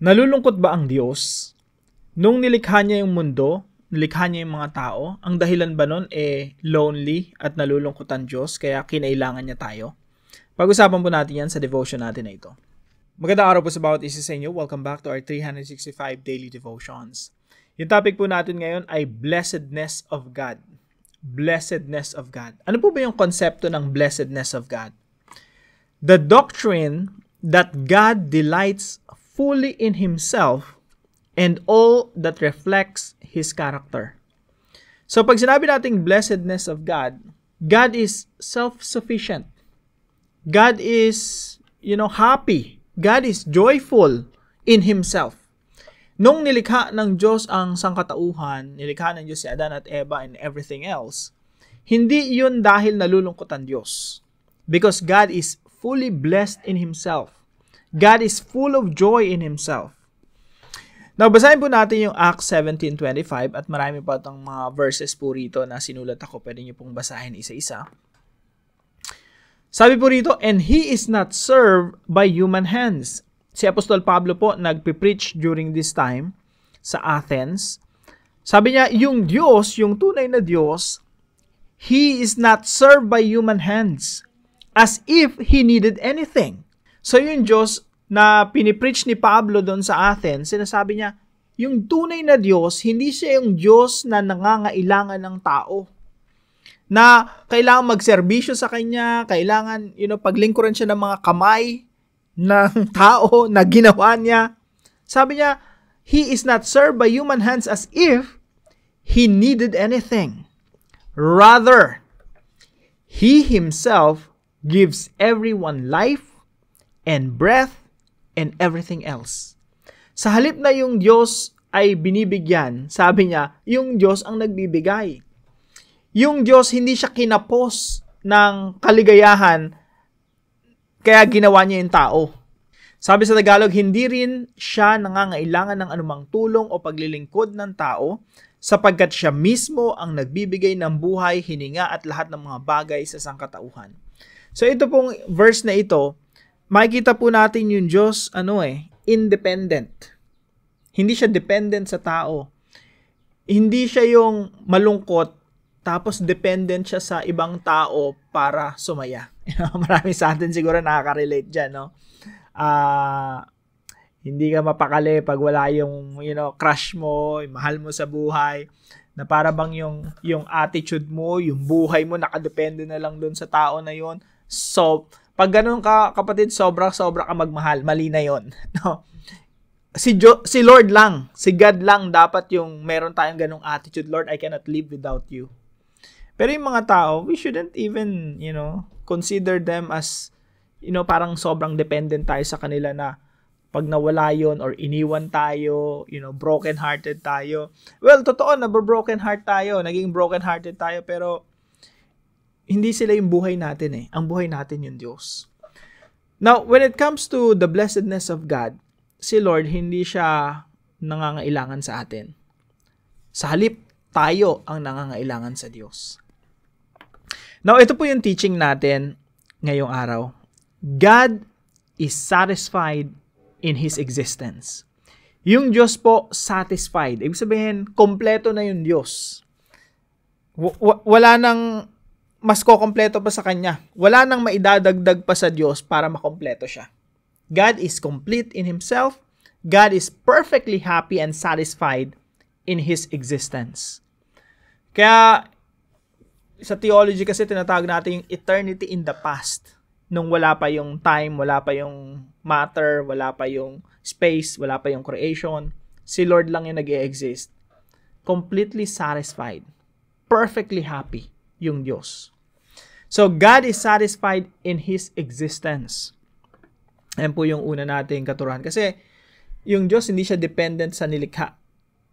Nalulungkot ba ang Diyos? Nung nilikha niya yung mundo, nilikha niya yung mga tao, ang dahilan ba nun lonely at nalulungkot ang Diyos kaya kinailangan niya tayo? Pag-usapan po natin yan sa devotion natin na ito. Magandang araw po sa bawat isa sa inyo. Welcome back to our 365 Daily Devotions. Yung topic po natin ngayon ay Blessedness of God. Blessedness of God. Ano po ba yung konsepto ng blessedness of God? The doctrine that God delights fully in Himself and all that reflects His character. So pag sinabi nating blessedness of God, God is self-sufficient. God is, happy. God is joyful in Himself. Nung nilikha ng Diyos ang sangkatauhan, nilikha ng Diyos si Adan at Eva and everything else, hindi yun dahil nalulungkot ang Diyos. Because God is fully blessed in Himself. God is full of joy in Himself. Now, basahin po natin yung Acts 17:25 at marami pa itong mga verses po rito na sinulat ako. Pwede niyo pong basahin isa-isa. Sabi po rito, and He is not served by human hands. Si Apostol Pablo po nagpipreach during this time sa Athens. Sabi niya, yung Diyos, yung tunay na Diyos, He is not served by human hands as if He needed anything. So yung Diyos na pinipreach ni Pablo doon sa Athens, sinasabi niya, yung tunay na Diyos, hindi siya yung Diyos na nangangailangan ng tao. Na kailangan magserbisyo sa Kanya, kailangan, paglingkuran siya ng mga kamay ng tao na ginawa niya. Sabi niya, He is not served by human hands as if He needed anything. Rather, He Himself gives everyone life and breath and everything else. Sa halip na yung Diyos ay binibigyan, sabi niya, yung Diyos ang nagbibigay. Yung Diyos hindi siya kinapos ng kaligayahan kaya ginawa niya yung tao. Sabi sa Tagalog, hindi rin siya nangangailangan ng anumang tulong o paglilingkod ng tao sapagkat siya mismo ang nagbibigay ng buhay, hininga at lahat ng mga bagay sa sangkatauhan. So ito pong verse na ito, makikita po natin yung Diyos, independent. Hindi siya dependent sa tao. Hindi siya yung malungkot, tapos dependent siya sa ibang tao para sumaya. Marami sa atin siguro nakaka-relate dyan, no? Hindi ka mapakali pag wala yung, crush mo, yung mahal mo sa buhay, na para bang yung attitude mo, yung buhay mo, nakadepende na lang dun sa tao na yon. So, pag ganun ka, kapatid, sobra ka magmahal. Mali na yon. No? Si Lord lang, si God lang dapat yung meron tayong ganung attitude. Lord, I cannot live without you. Pero yung mga tao, we shouldn't even, consider them as, parang sobrang dependent tayo sa kanila na pag nawala yon or iniwan tayo, broken-hearted tayo. Well, totoo na, broken heart tayo, naging broken-hearted tayo, pero hindi sila yung buhay natin eh. Ang buhay natin yung Diyos. Now, when it comes to the blessedness of God, si Lord hindi siya nangangailangan sa atin. Sa halip, tayo ang nangangailangan sa Diyos. Now, ito po yung teaching natin ngayong araw. God is satisfied in His existence. Yung Diyos po, satisfied. Ibig sabihin, kompleto na yung Diyos. Wala nang mas kokompleto pa sa Kanya. Wala nang maidadagdag pa sa Diyos para makompleto siya. God is complete in Himself. God is perfectly happy and satisfied in His existence. Kaya, sa theology kasi tinatawag natin yung eternity in the past. Nung wala pa yung time, wala pa yung matter, wala pa yung space, wala pa yung creation. Si Lord lang yung nag-e-exist. Completely satisfied. Perfectly happy yung Diyos. So, God is satisfied in His existence. Ayan po yung una nating katuruan. Kasi, yung Diyos hindi siya dependent sa nilikha.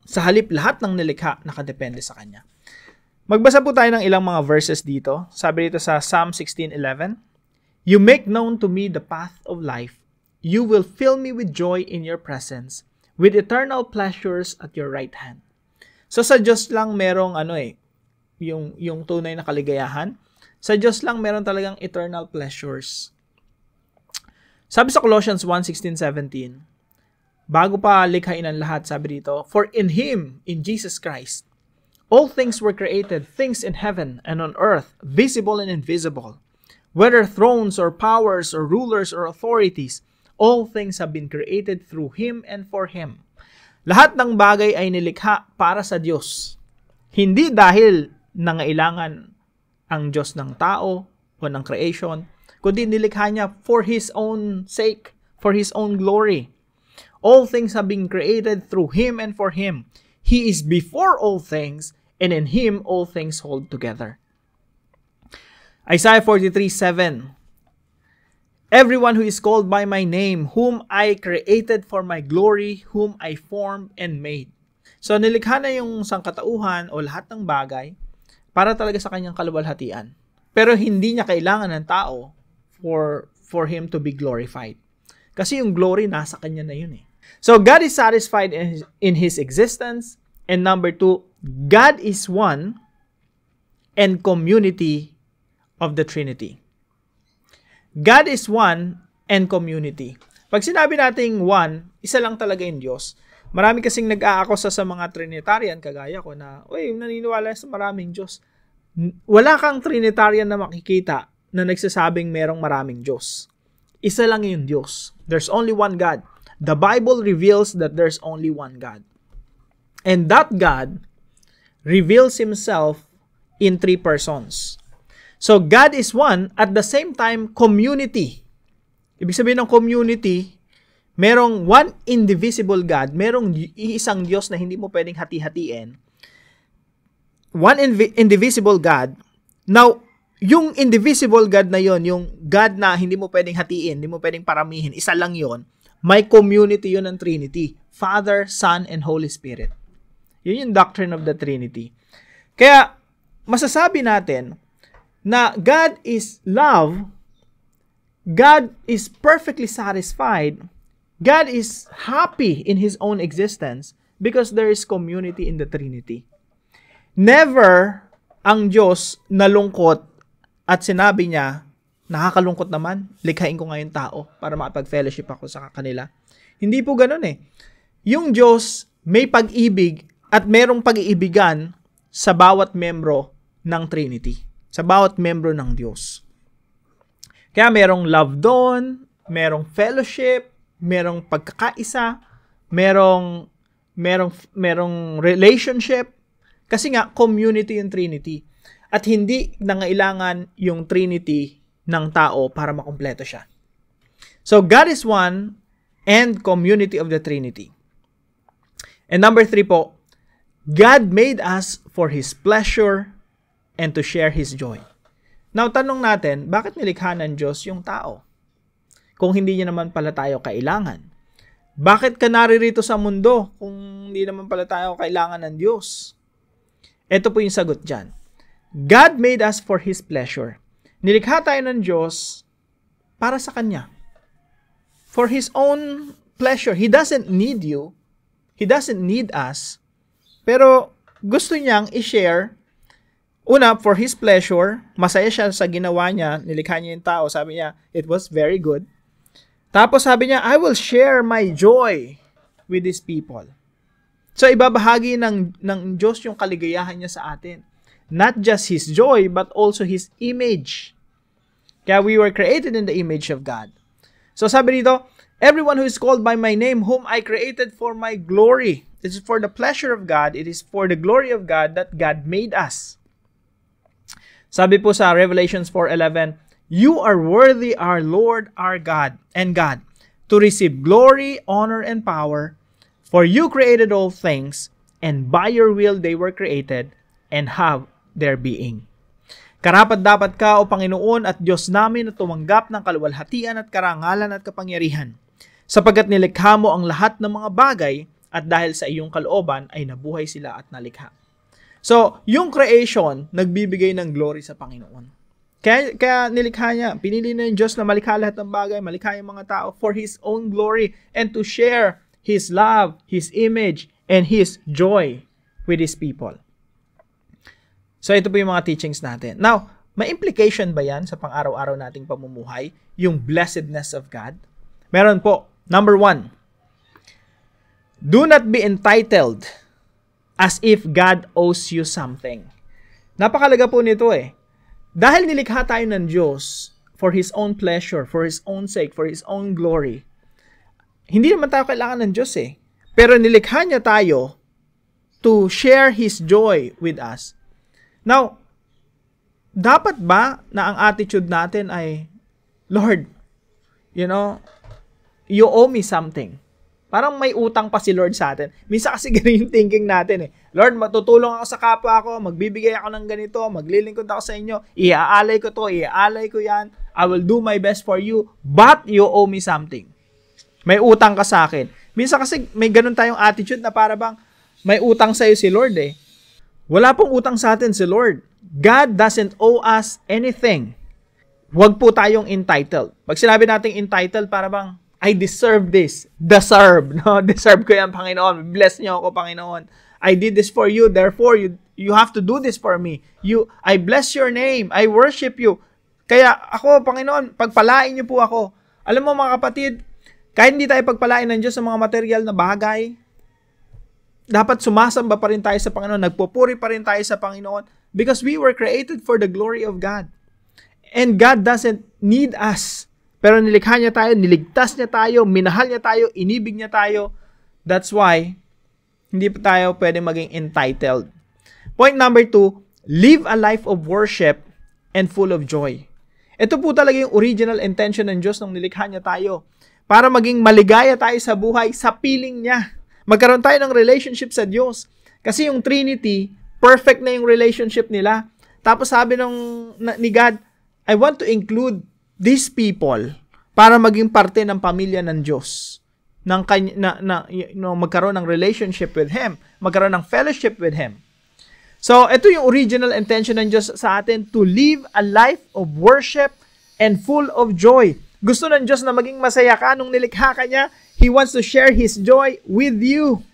Sa halip, lahat ng nilikha nakadepende sa Kanya. Magbasa po tayo ng ilang mga verses dito. Sabi dito sa Psalm 16:11, You make known to me the path of life. You will fill me with joy in your presence, with eternal pleasures at your right hand. So, sa Diyos lang merong yung tunay na kaligayahan. Sa Diyos lang meron talagang eternal pleasures. Sabi sa Colossians 1:16-17, bago pa likhain ang lahat, sabi dito, for in Him, in Jesus Christ, all things were created, things in heaven and on earth, visible and invisible. Whether thrones or powers or rulers or authorities, all things have been created through Him and for Him. Lahat ng bagay ay nilikha para sa Diyos. Hindi dahil nangailangan ang Diyos ng tao o ng creation, kundi nilikha niya for His own sake, for His own glory. All things have been created through Him and for Him. He is before all things, and in Him all things hold together. Isaiah 43:7. Everyone who is called by my name, whom I created for my glory, whom I formed and made. So nilikha na yung sangkatauhan o lahat ng bagay para talaga sa kanyang kaluwalhatian. Pero hindi niya kailangan ng tao for Him to be glorified. Kasi yung glory nasa kanya na yun eh. So God is satisfied in His existence. And number 2, God is one and community of the Trinity. God is one and community. Pag sinabi nating one, isa lang talaga yung Diyos. Marami kasing nag-aakusa sa mga Trinitarian, kagaya ko na, naniniwala sa maraming Diyos. Wala kang Trinitarian na makikita na nagsasabing merong maraming Diyos. Isa lang yung Diyos. There's only one God. The Bible reveals that there's only one God. And that God reveals Himself in 3 persons. So God is one, at the same time, community. Ibig sabihin ng community, merong one indivisible God, merong isang Diyos na hindi mo pwedeng hati-hatiin. One indivisible God. Now, yung indivisible God na yon, yung God na hindi mo pwedeng hatiin, hindi mo pwedeng paramihin, isa lang yon, may community yun ng Trinity. Father, Son, and Holy Spirit. Yun yung doctrine of the Trinity. Kaya, masasabi natin na God is love, God is perfectly satisfied, God is happy in His own existence because there is community in the Trinity. Never ang Diyos nalungkot at sinabi niya, nakakalungkot naman, likhain ko ngayon tao para makapag-fellowship ako sa kanila. Hindi po ganun eh. Yung Diyos may pag-ibig at merong pag-iibigan sa bawat membro ng Trinity. Sa bawat membro ng Diyos. Kaya merong love doon, merong fellowship, merong pagkakaisa, merong relationship. Kasi nga, community yung Trinity. At hindi nangailangan yung Trinity ng tao para makumpleto siya. So, God is one and community of the Trinity. And number 3 po, God made us for His pleasure and to share His joy. Now, tanong natin, bakit nilikha ng Diyos yung tao? Kung hindi niya naman pala tayo kailangan. Bakit ka naririto sa mundo kung hindi naman pala tayo kailangan ng Diyos? Ito po yung sagot dyan. God made us for His pleasure. Nilikha tayo ng Diyos para sa Kanya. For His own pleasure. He doesn't need you. He doesn't need us. Pero gusto niyang i-share. Una, for His pleasure. Masaya siya sa ginawa niya. Nilikha niya yung tao. Sabi niya, it was very good. Tapos sabi niya, I will share my joy with these people. So ibabahagi ng Diyos yung kaligayahan niya sa atin. Not just His joy, but also His image. Kaya we were created in the image of God. So sabi dito, everyone who is called by my name, whom I created for my glory. It is for the pleasure of God. It is for the glory of God that God made us. Sabi po sa Revelations 4:11, you are worthy, our Lord, our God, and God, to receive glory, honor, and power, for you created all things, and by your will they were created, and have their being. Karapat-dapat ka, O Panginoon at Diyos namin, na tumanggap ng kaluwalhatian at karangalan at kapangyarihan, sapagkat nilikha mo ang lahat ng mga bagay, at dahil sa iyong kalooban ay nabuhay sila at nalikha. So, yung creation, nagbibigay ng glory sa Panginoon. Kaya nilikha niya, pinili na yung Diyos na malikha lahat ng bagay, malikha yung mga tao for His own glory and to share His love, His image, and His joy with His people. So, ito po yung mga teachings natin. Now, may implication ba yan sa pang-araw-araw nating pamumuhay? Yung blessedness of God? Meron po. Number 1, Do not be entitled as if God owes you something. Napakalaga po nito eh. Dahil nilikha tayo ng Diyos for His own pleasure, for His own sake, for His own glory, hindi naman tayo kailangan ng Diyos eh. Pero nilikha niya tayo to share His joy with us. Now, dapat ba na ang attitude natin ay, Lord, you owe me something. Parang may utang pa si Lord sa atin. Minsan kasi ganun yung thinking natin eh. Lord, matutulong ako sa kapwa ko, magbibigay ako ng ganito, maglilingkod ako sa inyo, iaalay ko to, iaalay ko yan, I will do my best for you, but you owe me something. May utang ka sa akin. Minsan kasi may ganun tayong attitude na para bang may utang sa'yo si Lord eh. Wala pong utang sa atin si Lord. God doesn't owe us anything. Huwag po tayong entitled. Pag sinabi nating entitled, para bang, I deserve this. Deserve. No? Deserve ko yan, Panginoon. Bless niyo ako, Panginoon. I did this for you. Therefore, you have to do this for me. I bless your name. I worship you. Kaya ako, Panginoon, pagpalain niyo po ako. Alam mo mga kapatid, kahit hindi tayo pagpalain ng Diyos sa mga material na bagay, dapat sumasamba pa rin tayo sa Panginoon. Nagpupuri pa rin tayo sa Panginoon because we were created for the glory of God. And God doesn't need us. Pero nilikha niya tayo, niligtas niya tayo, minahal niya tayo, inibig niya tayo. That's why, hindi pa tayo pwede maging entitled. Point number 2, live a life of worship and full of joy. Ito po talaga yung original intention ng Diyos nung nilikha niya tayo. Para maging maligaya tayo sa buhay, sa piling niya. Magkaroon tayo ng relationship sa Diyos. Kasi yung Trinity, perfect na yung relationship nila. Tapos sabi ni God, I want to include these people para maging parte ng pamilya ng Diyos. Magkaroon ng relationship with Him. Magkaroon ng fellowship with Him. So, ito yung original intention ng Diyos sa atin, to live a life of worship and full of joy. Gusto ng Diyos na maging masaya ka nung nilikha ka niya. He wants to share His joy with you.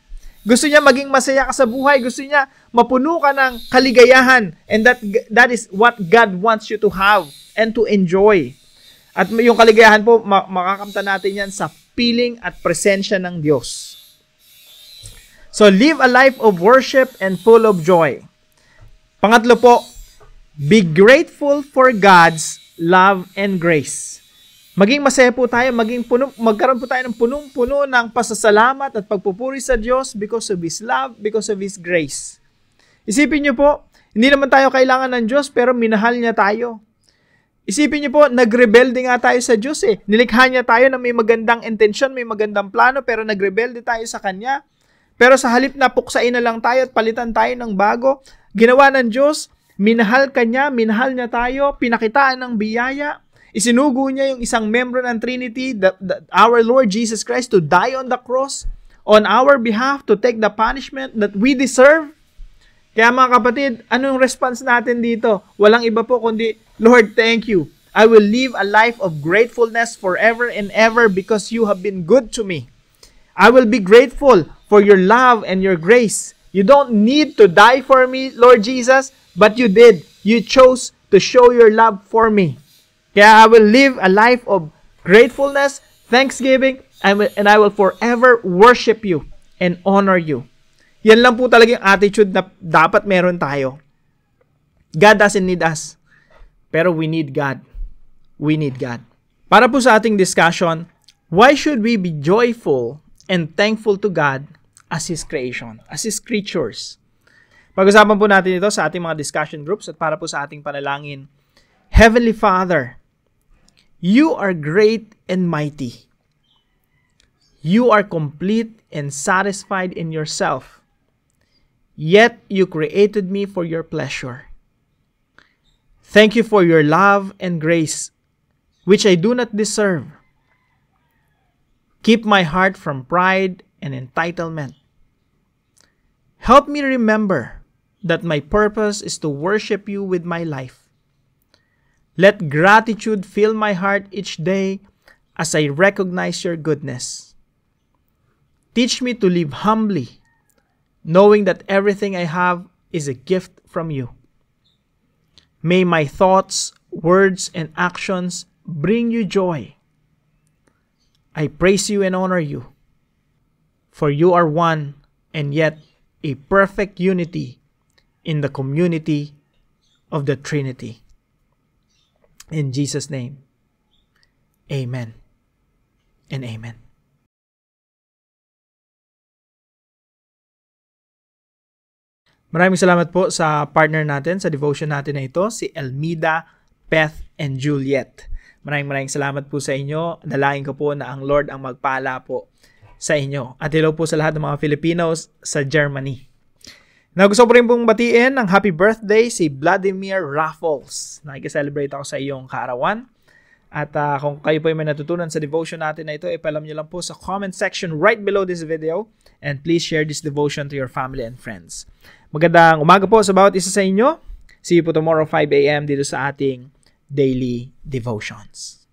Gusto niya maging masaya ka sa buhay. Gusto niya mapuno ka ng kaligayahan. And that is what God wants you to have and to enjoy. At yung kaligayahan po, makakamta natin yan sa piling at presensya ng Diyos. So, live a life of worship and full of joy. Pangatlo po, be grateful for God's love and grace. Maging masaya po tayo, magkaroon po tayo ng punong-puno ng pasasalamat at pagpupuri sa Diyos because of His love, because of His grace. Isipin niyo po, hindi naman tayo kailangan ng Diyos pero minahal niya tayo. Isipin niyo po, nagrebelde nga tayo sa Diyos eh. Nilikha niya tayo na may magandang intensyon, may magandang plano, pero nagrebelde tayo sa Kanya. Pero sa halip na puksain na lang tayo at palitan tayo ng bago, ginawa ng Diyos, minahal Kanya, minahal niya tayo, pinakitaan ng biyaya, isinugo niya yung isang membro ng Trinity, our Lord Jesus Christ, to die on the cross, on our behalf, to take the punishment that we deserve. Kaya mga kapatid, anong response natin dito? Walang iba po kundi, Lord, thank you. I will live a life of gratefulness forever and ever because you have been good to me. I will be grateful for your love and your grace. You don't need to die for me, Lord Jesus, but you did. You chose to show your love for me. Kaya I will live a life of gratefulness, thanksgiving, and I will forever worship you and honor you. Yan lang po talaga yung attitude na dapat meron tayo. God doesn't need us, pero we need God. We need God. Para po sa ating discussion, why should we be joyful and thankful to God as His creation, as His creatures? Pag-usapan po natin ito sa ating mga discussion groups at para po sa ating panalangin. Heavenly Father, you are great and mighty. You are complete and satisfied in yourself. Yet you created me for your pleasure. Thank you for your love and grace, which I do not deserve. Keep my heart from pride and entitlement. Help me remember that my purpose is to worship you with my life. Let gratitude fill my heart each day as I recognize your goodness. Teach me to live humbly, knowing that everything I have is a gift from you. May my thoughts, words, and actions bring you joy. I praise you and honor you. For you are one, and yet a perfect unity in the community of the Trinity. In Jesus' name, amen and amen. Maraming salamat po sa partner natin sa devotion natin na ito, si Elmida, Beth, and Juliet. Maraming salamat po sa inyo. Dalangin ko po na ang Lord ang magpala po sa inyo. At hello po sa lahat ng mga Filipinos sa Germany. Gusto ko rin pong batiin ng happy birthday si Vladimir Raffles. Nakikiselebrate ako sa iyong kaarawan. At kung kayo po ay may natutunan sa devotion natin na ito, ipalam nyo lang po sa comment section right below this video. And please share this devotion to your family and friends. Magandang umaga po sa bawat isa sa inyo. See you po tomorrow 5 a.m. dito sa ating Daily Devotions.